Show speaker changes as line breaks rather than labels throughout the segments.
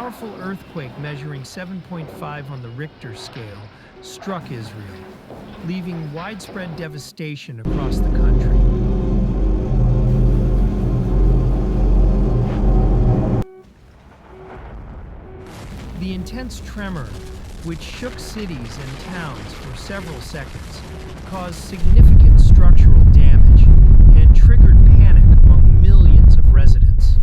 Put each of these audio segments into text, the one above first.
powerful earthquake measuring 7.5 on the Richter scale struck Israel, leaving widespread devastation across the country. The intense tremor, which shook cities and towns for several seconds, caused significant structural damage and triggered panic among millions of residents.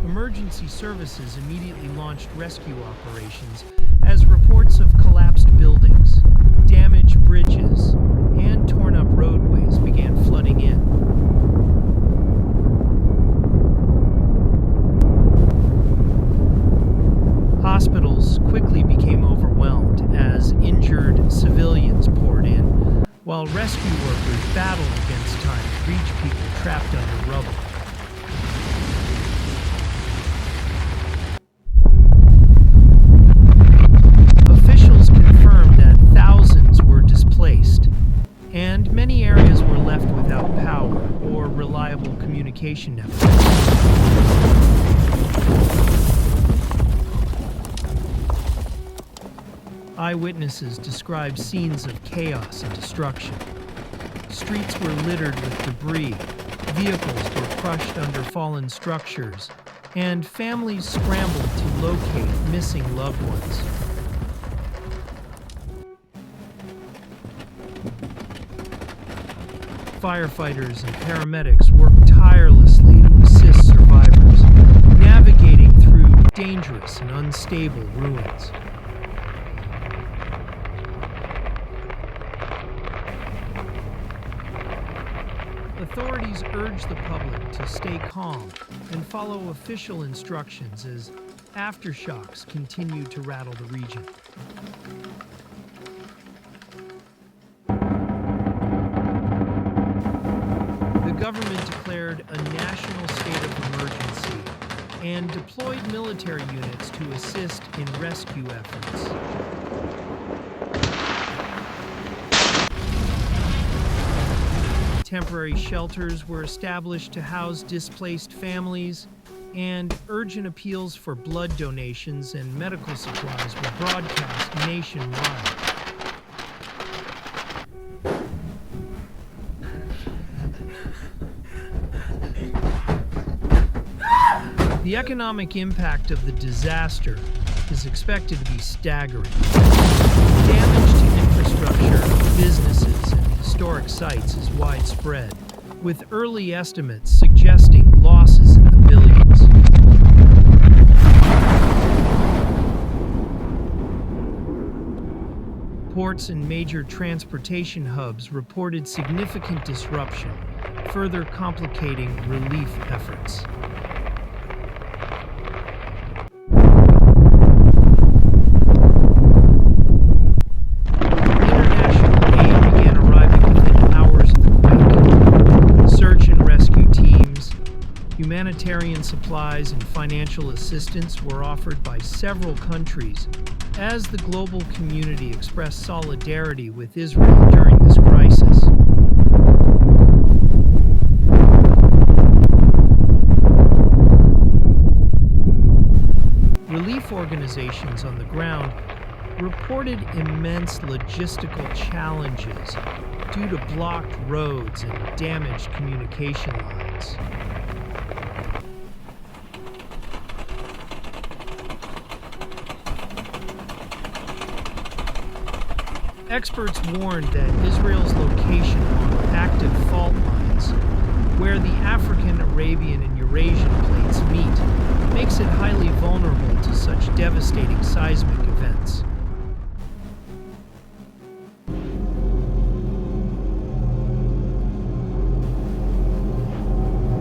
Emergency services immediately launched rescue operations as reports of collapsed buildings, damaged bridges, and torn-up roadways began flooding in. Hospitals quickly became overwhelmed as injured civilians poured in, while rescue workers battled against time to reach people trapped under rubble. Officials confirmed that thousands were displaced, and many areas were left without power or reliable communication networks. Eyewitnesses described scenes of chaos and destruction. Streets were littered with debris, vehicles were crushed under fallen structures, and families scrambled to locate missing loved ones. Firefighters and paramedics worked tirelessly to assist survivors, navigating through dangerous and unstable ruins. Authorities urged the public to stay calm and follow official instructions as aftershocks continued to rattle the region. The government declared a national state of emergency and deployed military units to assist in rescue efforts. Temporary shelters were established to house displaced families, and urgent appeals for blood donations and medical supplies were broadcast nationwide. The economic impact of the disaster is expected to be staggering. Damage to infrastructure, businesses, and historic sites is widespread, with early estimates suggesting losses in the billions. Ports and major transportation hubs reported significant disruption, further complicating relief efforts. Humanitarian supplies and financial assistance were offered by several countries as the global community expressed solidarity with Israel during this crisis. Relief organizations on the ground reported immense logistical challenges due to blocked roads and damaged communication lines. Experts warned that Israel's location on active fault lines, where the African, Arabian, and Eurasian plates meet, makes it highly vulnerable to such devastating seismic events.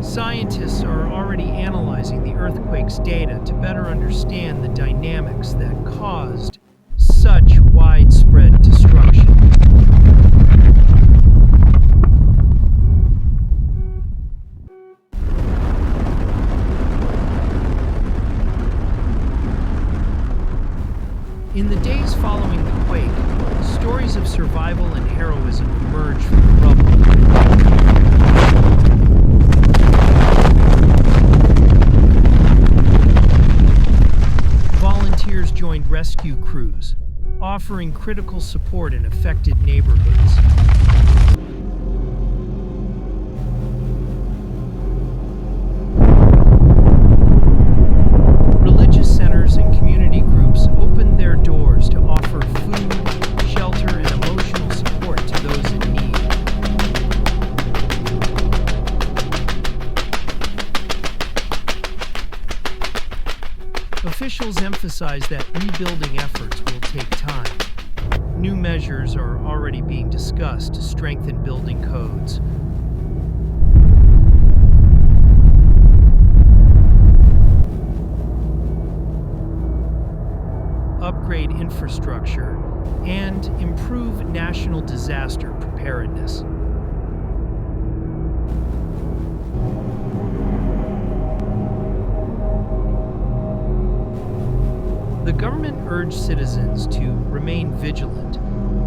Scientists are already analyzing the earthquake's data to better understand the dynamics that caused such widespread destruction. In the days following the quake, stories of survival and heroism emerged from the rubble. joined rescue crews, offering critical support in affected neighborhoods. Religious centers and community groups opened their doors to offer food, shelter, and emotional support to those in need. Officials emphasize that rebuilding efforts will take time. New measures are already being discussed to strengthen building codes. Upgrade infrastructure, and improve national disaster preparedness. The government urged citizens to remain vigilant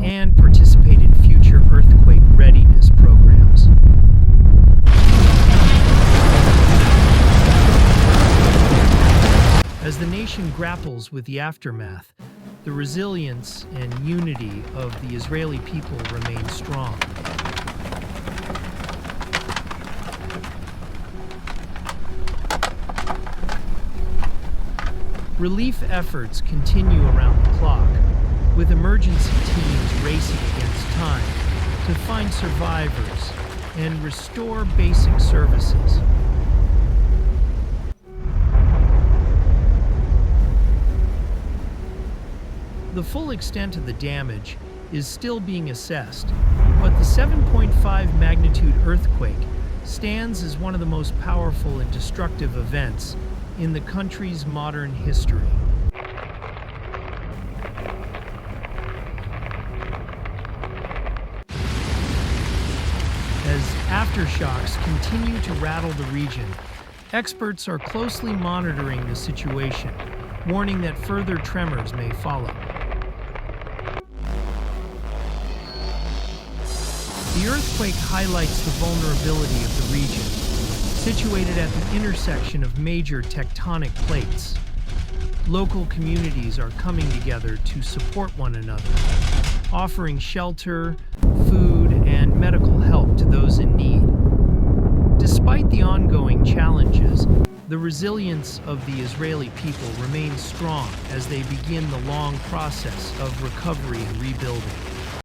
and participate in future earthquake readiness programs. As the nation grapples with the aftermath, the resilience and unity of the Israeli people remain strong. Relief efforts continue around the clock, with emergency teams racing against time to find survivors and restore basic services. The full extent of the damage is still being assessed, but the 7.5 magnitude earthquake stands as one of the most powerful and destructive events in the country's modern history. As aftershocks continue to rattle the region, experts are closely monitoring the situation, warning that further tremors may follow. The earthquake highlights the vulnerability of the region, situated at the intersection of major tectonic plates. Local communities are coming together to support one another, offering shelter, food, and medical help to those in need. Despite the ongoing challenges, the resilience of the Israeli people remains strong as they begin the long process of recovery and rebuilding.